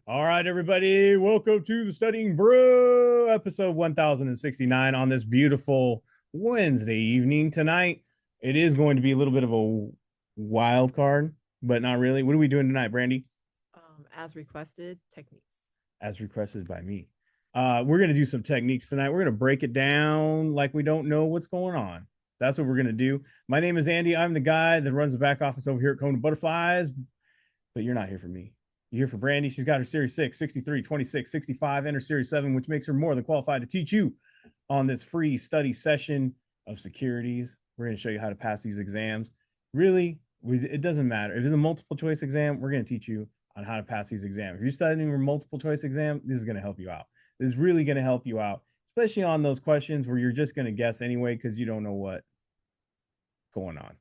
All right, everybody, welcome to the Studying Brew, episode 1069 on this beautiful Wednesday evening. Tonight, it is going to be a little bit of a wild card, but not really. What are we doing tonight, Brandy? As requested techniques. As requested by me. We're going to do some techniques tonight. We're going to break it down like we don't know what's going on. That's what we're going to do. My name is Andy. I'm the guy that runs the back office over here at KonaButterflyz, but you're not here for me. You're here for Brandy. She's got her Series 6, 63, 26, 65, and her Series 7, which makes her more than qualified to teach you on this free study session of securities. We're going to show you how to pass these exams. Really, it doesn't matter. If it's a multiple choice exam, we're going to teach you on how to pass these exams. If you're studying for multiple choice exam, this is going to help you out. This is really going to help you out, especially on those questions where you're just going to guess anyway because you don't know what's going on,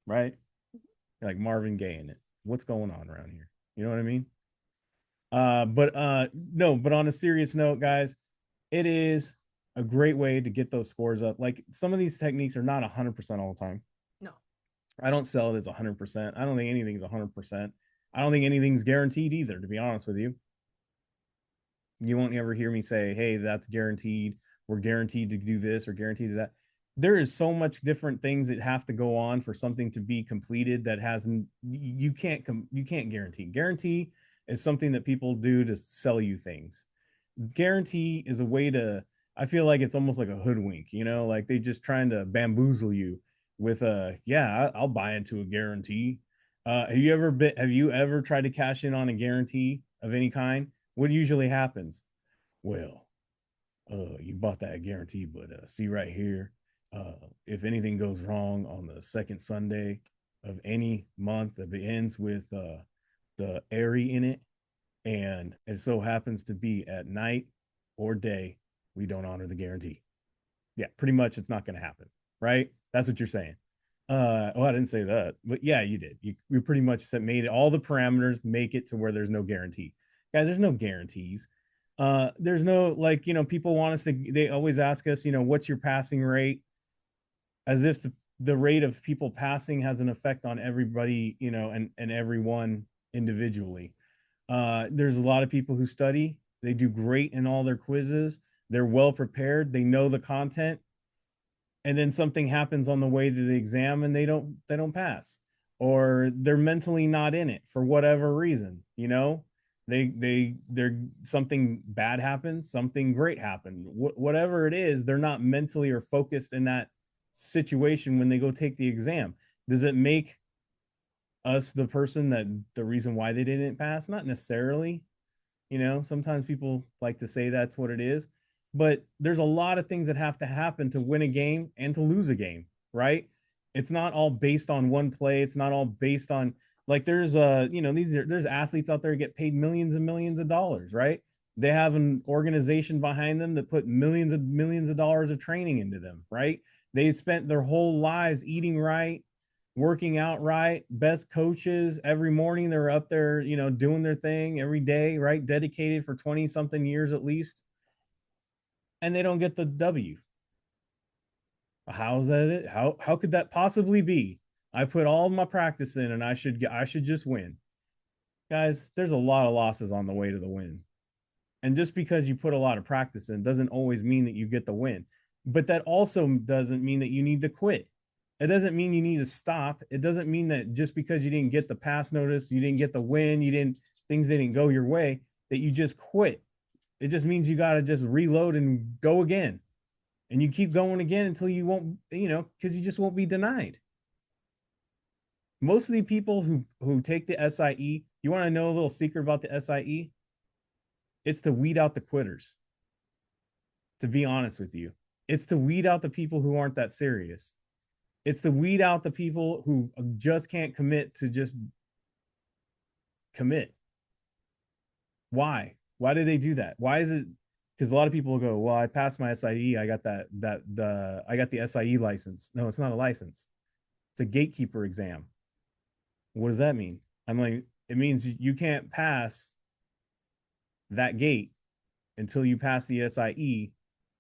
right? You're like Marvin Gaye in it. What's going on around here? You know what I mean? But no, but on a serious note, guys, it is a great way to get those scores up. Like some of these techniques are not 100% all the time. No. I don't sell it as 100%. I don't think anything's 100%. I don't think anything's guaranteed either, to be honest with you. You won't ever hear me say, hey, that's guaranteed. We're guaranteed to do this or guaranteed to that. There is so much different things that have to go on for something to be completed that hasn't you can't guarantee. Guarantee is something that people do to sell you things. Guarantee is a way to, I feel like it's almost like a hoodwink, you know, like they just trying to bamboozle you with a, yeah, I'll buy into a guarantee. Have you ever tried to cash in on a guarantee of any kind? What usually happens? Well, you bought that guarantee, but see right here, if anything goes wrong on the second Sunday of any month that ends with the airy in it, and it so happens to be at night or day, we don't honor the guarantee. Yeah, pretty much it's not going to happen, right? That's what you're saying. I didn't say that, but yeah, you did. You pretty much made it, all the parameters make it to where there's no guarantee. Guys, there's no guarantees. There's no, like, people want us to, they always ask us, what's your passing rate? As if the rate of people passing has an effect on everybody, and everyone individually. There's a lot of people who study, they do great in all their quizzes, they're well prepared, they know the content, and then something happens on the way to the exam and they don't pass, or they're mentally not in it for whatever reason, they're something bad happens, something great happened, whatever it is, they're not mentally or focused in that situation when they go take the exam. Does it make us the person that the reason why they didn't pass? Not necessarily. Sometimes people like to say that's what it is, but there's a lot of things that have to happen to win a game and to lose a game, right? It's not all based on one play. It's not all based on, like, there's there's athletes out there who get paid millions and millions of dollars, right? They have an organization behind them that put millions of dollars of training into them, right? They spent their whole lives eating right, working out right, best coaches every morning. They're up there, doing their thing every day, right? Dedicated for 20 something years at least. And they don't get the W. How's that it? How could that possibly be? I put all my practice in and I should just win. Guys, there's a lot of losses on the way to the win. And just because you put a lot of practice in doesn't always mean that you get the win. But that also doesn't mean that you need to quit. It doesn't mean you need to stop. It doesn't mean that just because you didn't get the pass notice, you didn't get the win, things didn't go your way, that you just quit. It just means you got to just reload and go again. And you keep going again until you won't, because you just won't be denied. Most of the people who take the SIE, you want to know a little secret about the SIE? It's to weed out the quitters. To be honest with you, it's to weed out the people who aren't that serious. It's to weed out the people who just can't commit to just commit. Why? Why do they do that? Why is it? Because a lot of people go, well, I passed my SIE. I got I got the SIE license. No, it's not a license. It's a gatekeeper exam. What does that mean? I'm like, it means you can't pass that gate until you pass the SIE.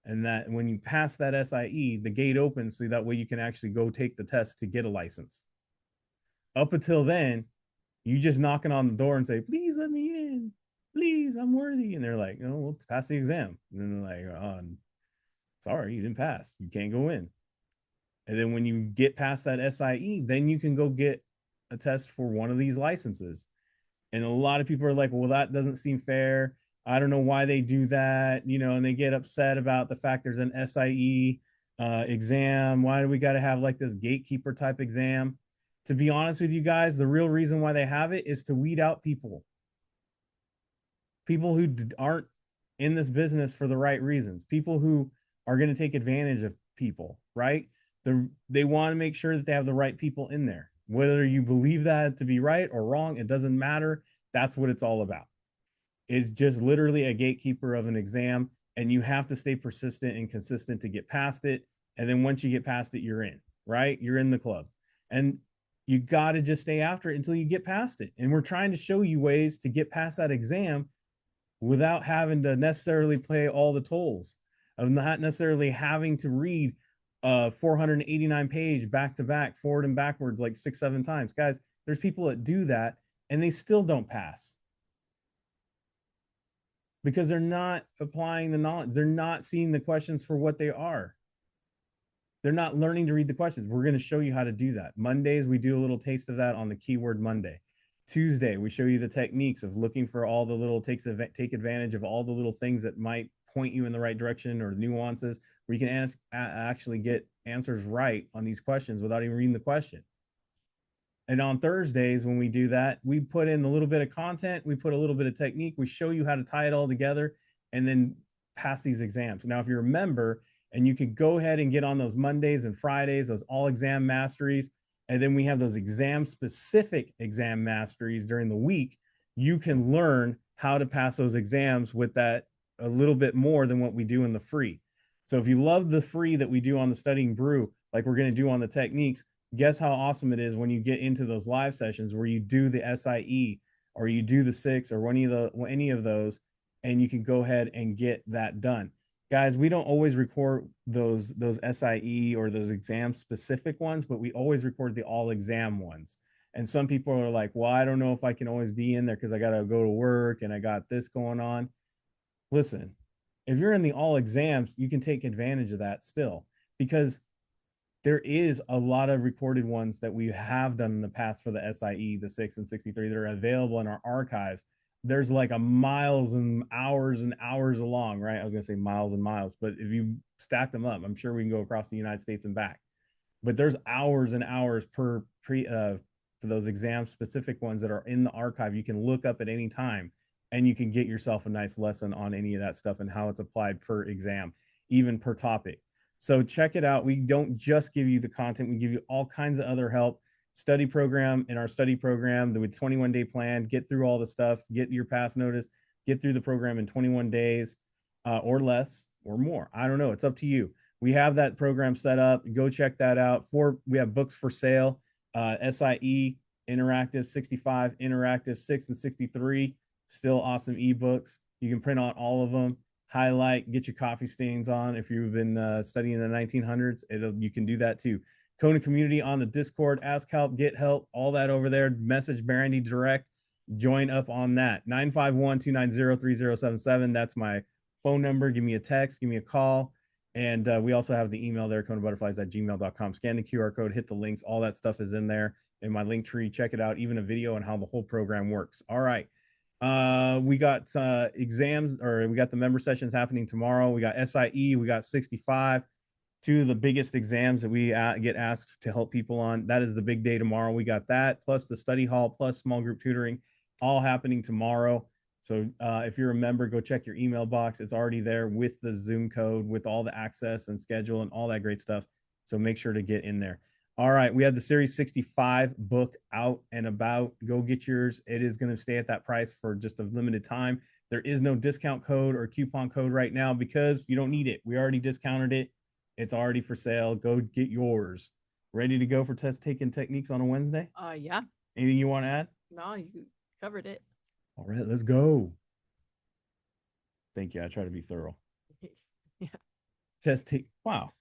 And that when you pass that SIE, the gate opens so that way you can actually go take the test to get a license. Up until then, you just knocking on the door and say, please let me in. please, I'm worthy. And they're like, no, we'll pass the exam. And then they're like, oh, sorry, you didn't pass. You can't go in. And then when you get past that SIE, then you can go get a test for one of these licenses. And a lot of people are like, well, that doesn't seem fair. I don't know why they do that, and they get upset about the fact there's an SIE exam. Why do we got to have like this gatekeeper type exam? To be honest with you guys, the real reason why they have it is to weed out people who aren't in this business for the right reasons, people who are going to take advantage of people, right? They want to make sure that they have the right people in there. Whether you believe that to be right or wrong, it doesn't matter. That's what it's all about. It's just literally a gatekeeper of an exam, and you have to stay persistent and consistent to get past it. And then once you get past it, you're in, right? You're in the club. And you got to just stay after it until you get past it. And we're trying to show you ways to get past that exam without having to necessarily play all the tolls, of not necessarily having to read 489 page back to back, forward and backwards like 6, 7 times. Guys, there's people that do that and they still don't pass because they're not applying the knowledge. They're not seeing the questions for what they are. They're not learning to read the questions. We're going to show you how to do that. Mondays, we do a little taste of that on the Keyword Monday. Tuesday, we show you the techniques of looking for all the little take advantage of all the little things that might point you in the right direction, or nuances where you can actually get answers right on these questions without even reading the question. And on Thursdays, when we do that, we put in a little bit of content, we put a little bit of technique, we show you how to tie it all together and then pass these exams. Now, if you're a member and you can go ahead and get on those Mondays and Fridays, those all exam masteries, and then we have those exam specific exam masteries during the week, you can learn how to pass those exams with that a little bit more than what we do in the free. So if you love the free that we do on the Studying Brew, like we're going to do on the techniques, guess how awesome it is when you get into those live sessions where you do the SIE or you do the 6 or any of those, and you can go ahead and get that done. Guys, we don't always record those SIE or those exam specific ones, but we always record the all exam ones. And some people are like, well, I don't know if I can always be in there because I got to go to work and I got this going on. Listen, if you're in the all exams, you can take advantage of that still, because there is a lot of recorded ones that we have done in the past for the SIE, the 6 and 63 that are available in our archives. There's like a miles and hours along, right? I was going to say miles and miles, but if you stack them up, I'm sure we can go across the United States and back. But there's hours and hours for those exam specific ones that are in the archive. You can look up at any time and you can get yourself a nice lesson on any of that stuff and how it's applied per exam, even per topic. So check it out. We don't just give you the content, we give you all kinds of other help. Study program, in our study program, the 21-day plan, get through all the stuff, get your pass notice, get through the program in 21 days or less or more. I don't know. It's up to you. We have that program set up. Go check that out. We have books for sale, SIE, Interactive 65, Interactive 6 and 63. Still awesome ebooks. You can print out all of them, highlight, get your coffee stains on. If you've been studying the 1900s, you can do that too. Kona community on the Discord, ask help, get help, all that over there. Message Brandy direct, join up on that. 951-290-3077. That's my phone number. Give me a text, give me a call. And we also have the email there, KonaButterflyz@gmail.com. Scan the QR code, hit the links. All that stuff is in there in my link tree. Check it out, even a video on how the whole program works. All right. We got exams, or we got the member sessions happening tomorrow. We got SIE, we got 65, two of the biggest exams that we get asked to help people on. That is the big day tomorrow. We got that, plus the study hall, plus small group tutoring, all happening tomorrow. So if you're a member, go check your email box. It's already there with the Zoom code, with all the access and schedule and all that great stuff. So make sure to get in there. All right, we have the Series 65 book out and about. Go get yours. It is going to stay at that price for just a limited time. There is no discount code or coupon code right now because you don't need it. We already discounted it. It's already for sale. Go get yours. Ready to go for test taking techniques on a Wednesday? Yeah. Anything you want to add? No, you covered it. All right, let's go. Thank you. I try to be thorough. Yeah. Test take. Wow.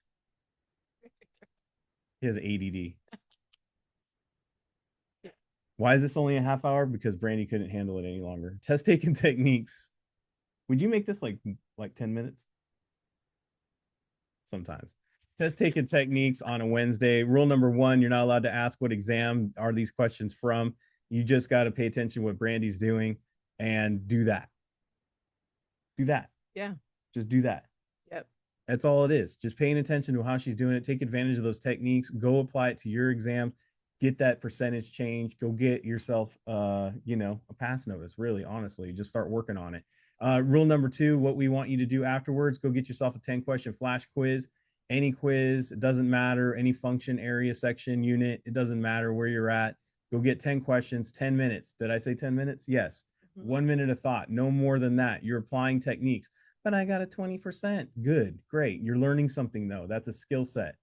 He has ADD. Yeah. Why is this only a half hour? Because Brandy couldn't handle it any longer. Test taking techniques. Would you make this like 10 minutes? Sometimes. Test taking techniques on a Wednesday. Rule number one, you're not allowed to ask what exam are these questions from. You just got to pay attention to what Brandy's doing and do that. Do that. Yeah. Just do that. Yep. That's all it is. Just paying attention to how she's doing it. Take advantage of those techniques. Go apply it to your exam. Get that percentage change. Go get yourself, a pass notice. Really, honestly, just start working on it. Rule number two: what we want you to do afterwards, go get yourself a 10-question flash quiz. Any quiz, it doesn't matter. Any function, area, section, unit, it doesn't matter where you're at. Go get 10 questions, 10 minutes. Did I say 10 minutes? Yes. 1 minute of thought, no more than that. You're applying techniques. But I got a 20%. Good, great. You're learning something though. That's a skill set.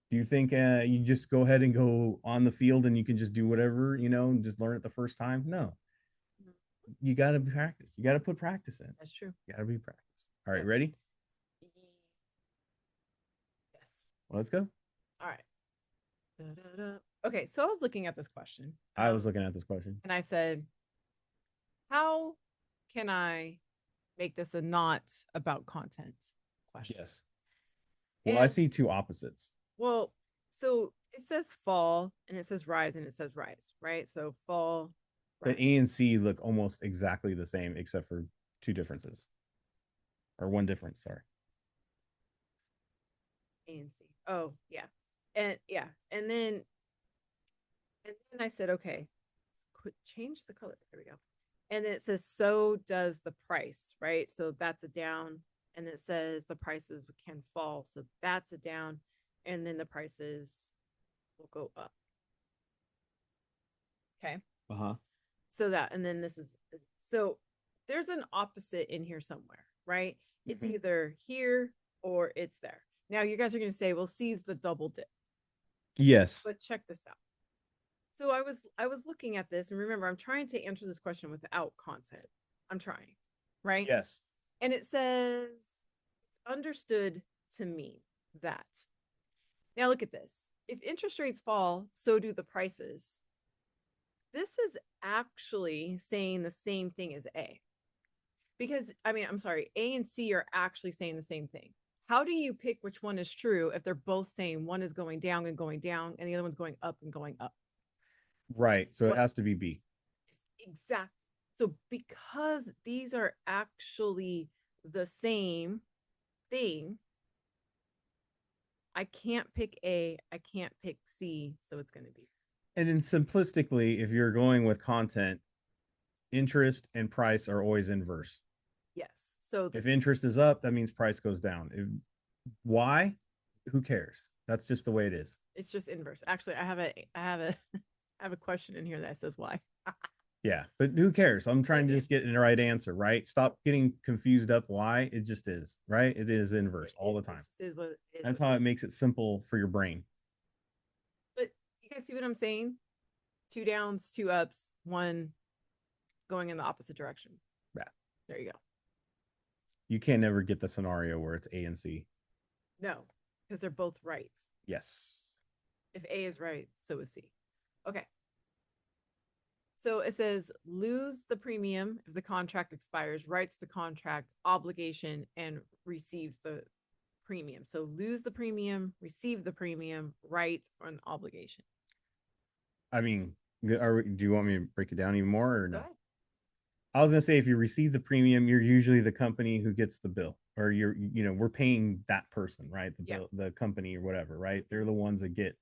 Do you think you just go ahead and go on the field and you can just do whatever, and just learn it the first time? No. You got to practice. You got to put practice in. That's true. You got to be practice. All right, ready? Yes. Well, let's go. All right. Da-da-da. Okay, so I was looking at this question. I was looking at this question. And I said, how can I make this a not about content question? Yes. Well, I see two opposites. Well, so it says fall and it says rise and it says rise, right? So fall. But A and C look almost exactly the same except for two differences. Or one difference, sorry. A and C. Oh, yeah. And yeah. And then I said, okay, change the color. There we go. And then it says, so does the price, right? So that's a down. And it says the prices can fall. So that's a down. And then the prices will go up. Okay. Uh-huh. So that, and then this is, so there's an opposite in here somewhere, right? It's either here or it's there. Now you guys are going to say, well, C's the double dip. Yes. But check this out. So I was looking at this, and remember, I'm trying to answer this question without content. I'm trying, right? Yes. And it says it's understood to mean that. Now look at this. If interest rates fall, so do the prices. This is actually saying the same thing as A. Because, I'm sorry, A and C are actually saying the same thing. How do you pick which one is true if they're both saying one is going down and the other one's going up and going up? Right. So it has to be B. Exactly. So because these are actually the same thing, I can't pick A, I can't pick C, so it's going to be. And then simplistically, if you're going with content, interest and price are always inverse. Yes. So if interest is up, that means price goes down. Why? Who cares? That's just the way it is. It's just inverse. Actually, I have a question in here that says why. Yeah, but who cares? I'm trying to just get the right answer, right? Stop getting confused up why. It just is, right? It is inverse all the time. That's how it makes it simple for your brain. But you guys see what I'm saying? 2 downs, 2 ups, 1 going in the opposite direction. Yeah. There you go. You can't ever get the scenario where it's A and C. No, because they're both right. Yes. If A is right, so is C. Okay. So it says lose the premium if the contract expires, writes the contract, obligation, and receives the premium. So lose the premium, receive the premium, write an obligation. Do you want me to break it down even more or no? Go ahead. I was gonna say if you receive the premium, you're usually the company who gets the bill, or we're paying that person, right? The bill, the company or whatever, right? They're the ones that get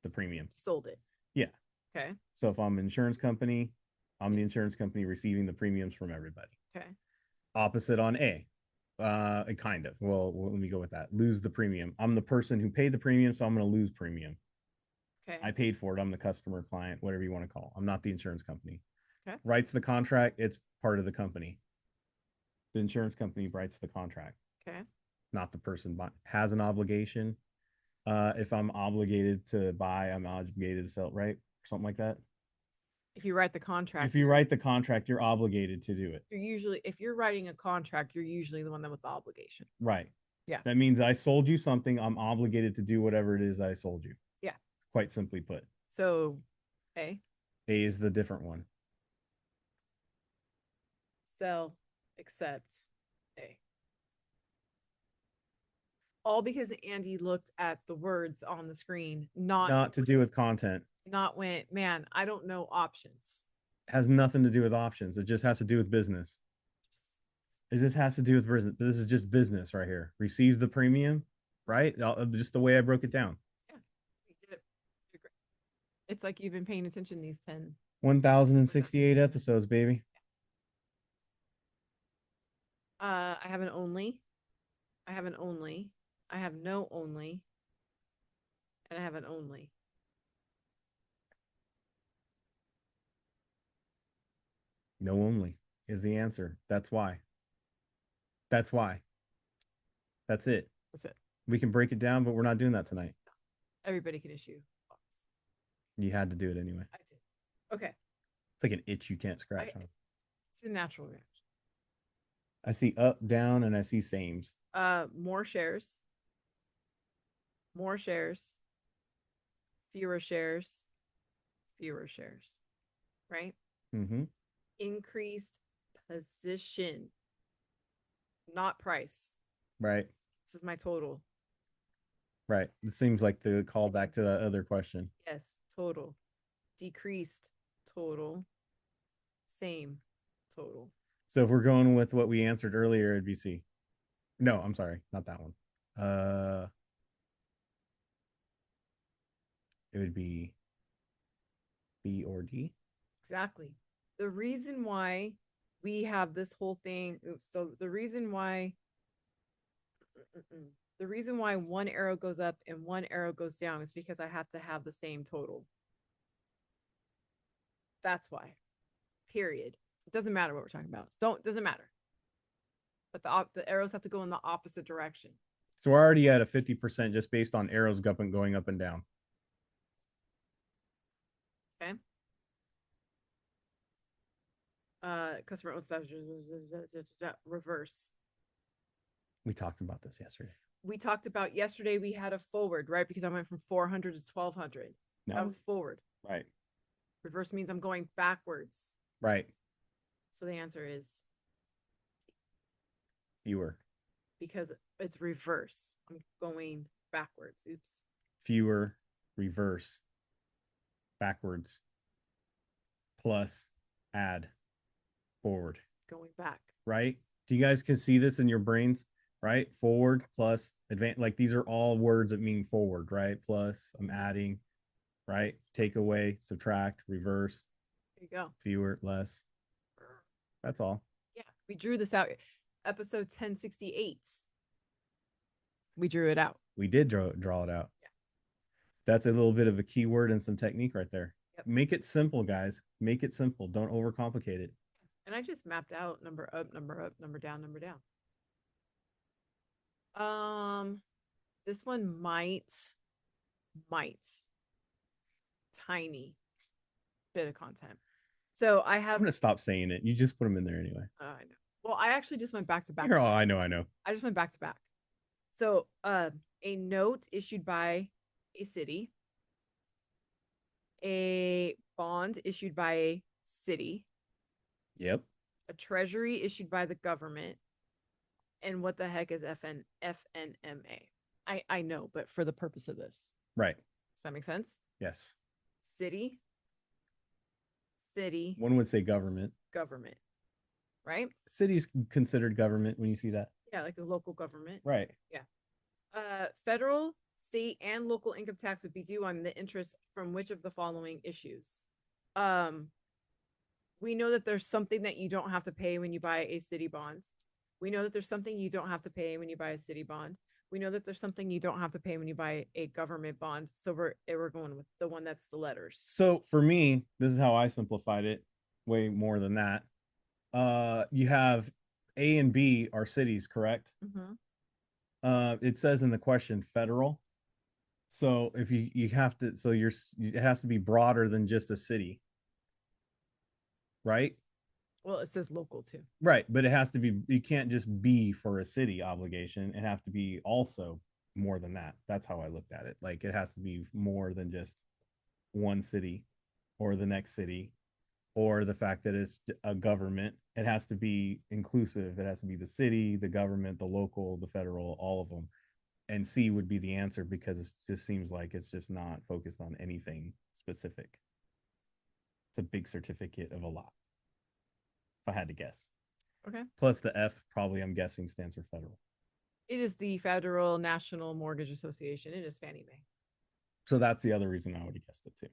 the premium. Sold it. Yeah. Okay. So if I'm an insurance company, I'm the insurance company receiving the premiums from everybody. Okay. Opposite on A. Kind of. Well, let me go with that. Lose the premium. I'm the person who paid the premium, so I'm going to lose premium. Okay. I paid for it. I'm the customer, client, whatever you want to call. I'm not the insurance company. Okay. Writes the contract. It's part of the company. The insurance company writes the contract. Okay. Not the person has an obligation. If I'm obligated to buy, I'm obligated to sell, right? Something like that. If you write the contract. If you write the contract, you're obligated to do it. If you're writing a contract, you're usually the one that with the obligation. Right. Yeah. That means I sold you something. I'm obligated to do whatever it is I sold you. Yeah. Quite simply put. So A. A is the different one. Sell, accept, A. All because Andy looked at the words on the screen, Not to do with content. not went, man, I don't know options. Has nothing to do with options. It just has to do with business. It just has to do with business. This is just business right here. Receives the premium, right? Just the way I broke it down. Yeah, you did it. You're great. It's like you've been paying attention these 10. 1,068 episodes, baby. I have an only. I have an only. I have no only. And I have an only. No only is the answer. That's why. That's why. That's it. That's it. We can break it down, but we're not doing that tonight. Everybody can issue thoughts. You had to do it anyway. I did. Okay. It's like an itch you can't scratch on. It's a natural reaction. I see up, down, and I see sames. More shares. More shares. Fewer shares. Fewer shares. Right? Mm-hmm. Increased position. Not price. Right. This is my total. Right. It seems like the callback to the other question. Yes, total. Decreased total. Same total. So if we're going with what we answered earlier, it'd be C. No, I'm sorry, not that one. It would be B or D. Exactly. The reason why we have this whole thing, the reason why one arrow goes up and one arrow goes down is because I have to have the same total. That's why. Period. It doesn't matter what we're talking about. Doesn't matter. But the arrows have to go in the opposite direction. So we're already at a 50% just based on arrows going up and down. Okay. Customer reverse. We talked about this yesterday. We talked about yesterday we had a forward, right? Because I went from 400 to 1200. No. That was forward. Right. Reverse means I'm going backwards. Right. So the answer is fewer. Because it's reverse. I'm going backwards. Oops. Fewer, reverse, backwards, plus, add, forward. Going back. Right? Do you guys can see this in your brains? Right? Forward plus advance. Like these are all words that mean forward, right? Plus, I'm adding, right? Take away, subtract, reverse. There you go. Fewer, less. That's all. Yeah, we drew this out. Episode 1068. We drew it out. We did draw it out. Yeah. That's a little bit of a keyword and some technique right there. Yep. Make it simple, guys. Make it simple. Don't overcomplicate it. And I just mapped out number up, number down, number down. This one might tiny bit of content. So I have. I'm gonna stop saying it. You just put them in there anyway. I know. Well, I actually just went back to back. Oh, I know. I just went back to back. So, a note issued by a city, a bond issued by a city. Yep. A treasury issued by the government. And what the heck is FNMA? I know, but for the purpose of this. Right. Does that make sense? Yes. City. One would say government. Government. Right? City's considered government when you see that. Yeah, like a local government. Right. Yeah. Federal, state, and local income tax would be due on the interest from which of the following issues? We know that there's something that you don't have to pay when you buy a city bond. We know that there's something you don't have to pay when you buy a city bond. We know that there's something you don't have to pay when you buy a government bond. So we're going with the one that's the letters. So for me, this is how I simplified it. Way more than that. You have A and B are cities, correct? Mm-hmm. It says in the question federal. So if you have to, so it has to be broader than just a city, right? Well, it says local too. Right, but it has to be. You can't just be for a city obligation. It has to be also more than that. That's how I looked at it. Like it has to be more than just one city or the next city, or the fact that it's a government. It has to be inclusive. It has to be the city, the government, the local, the federal, all of them. And C would be the answer because it just seems like it's just not focused on anything specific. It's a big certificate of a lot, if I had to guess. Okay. Plus the F, probably, I'm guessing, stands for federal. It is the Federal National Mortgage Association. It is Fannie Mae. So that's the other reason I would have guessed it too.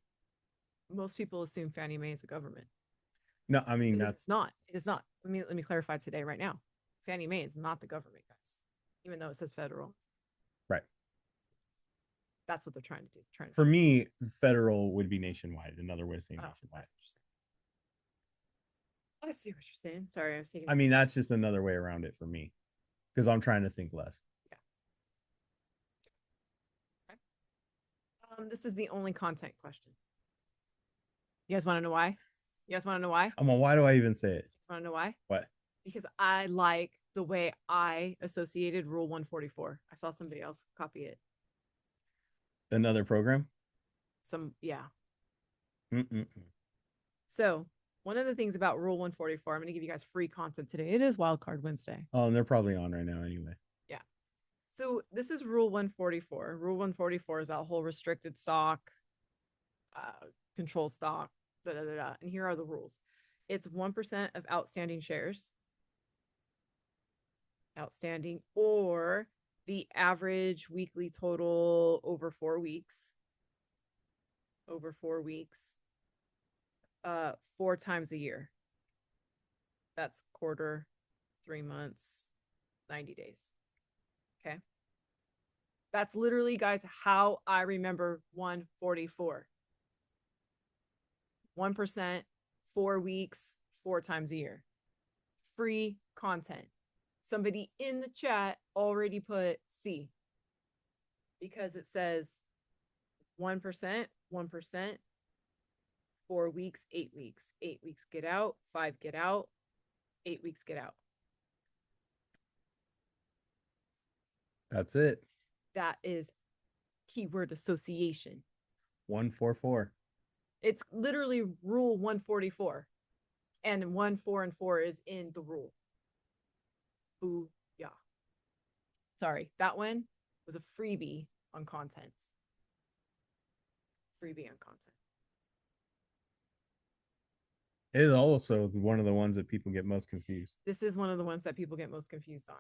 Most people assume Fannie Mae is a government. No, I mean, it's not. It is not. Let me clarify today, right now. Fannie Mae is not the government, guys. Even though it says federal. Right. That's what they're trying to do. For me, federal would be nationwide. Another way of saying nationwide. I see what you're saying. Sorry, I was thinking. I mean, that's just another way around it for me because I'm trying to think less. Yeah. This is the only content question. You guys want to know why? You guys want to know why? Why do I even say it? You guys want to know why? What? Because I like the way I associated Rule 144. I saw somebody else copy it. Another program? Yeah. Mm-mm-mm. So one of the things about Rule 144, I'm going to give you guys free content today. It is Wildcard Wednesday. Oh, and they're probably on right now anyway. Yeah. So this is Rule 144. Rule 144 is that whole restricted stock, control stock, and here are the rules. It's 1% of outstanding shares. Outstanding, or the average weekly total over 4 weeks. Over 4 weeks. 4 times a year. That's quarter, 3 months, 90 days. Okay. That's literally, guys, how I remember 144. 1%, 4 weeks, 4 times a year. Free content. Somebody in the chat already put C because it says 1%, 1%, 4 weeks, 8 weeks. 8 weeks get out, 5 get out, 8 weeks get out. That's it. That is keyword association. 144. It's literally Rule 144. And 1, 4, and 4 is in the rule. Boo, yeah. Sorry, that one was a freebie on content. Freebie on content. It is also one of the ones that people get most confused. This is one of the ones that people get most confused on.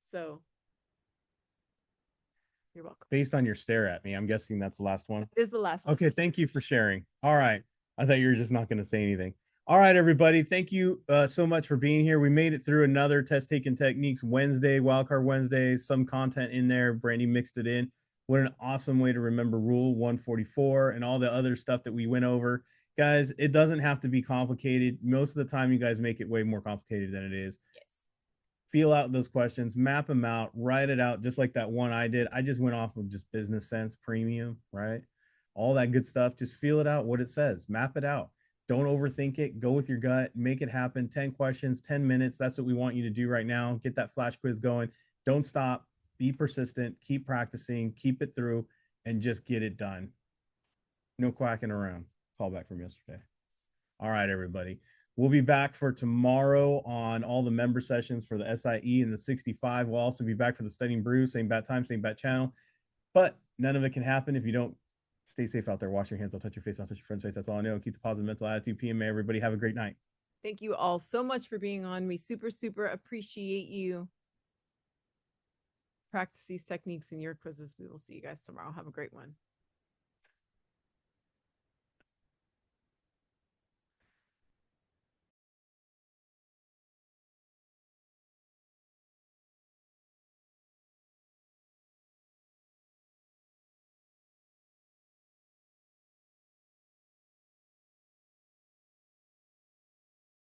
So you're welcome. Based on your stare at me, I'm guessing that's the last one. It is the last one. Okay, thank you for sharing. All right. I thought you were just not going to say anything. All right, everybody. Thank you so much for being here. We made it through another Test Taking Techniques Wednesday, Wildcard Wednesday, some content in there. Brandy mixed it in. What an awesome way to remember Rule 144 and all the other stuff that we went over. Guys, it doesn't have to be complicated. Most of the time, you guys make it way more complicated than it is. Yes. Feel out those questions, map them out, write it out, just like that one I did. I just went off of just business sense, premium, right? All that good stuff. Just feel it out, what it says, map it out. Don't overthink it. Go with your gut. Make it happen. 10 questions, 10 minutes. That's what we want you to do right now. Get that flash quiz going. Don't stop. Be persistent. Keep practicing. Keep it through and just get it done. No quacking around. Call back from yesterday. All right, everybody. We'll be back for tomorrow on all the member sessions for the SIE and the 65. We'll also be back for the Studying Brew. Same bat time, same bat channel. But none of it can happen if you don't. Stay safe out there. Wash your hands. Don't touch your face. Don't touch your friend's face. That's all I know. Keep the positive mental attitude. PMA, everybody. Have a great night. Thank you all so much for being on. We super, super appreciate you. Practice these techniques in your quizzes. We will see you guys tomorrow. Have a great one.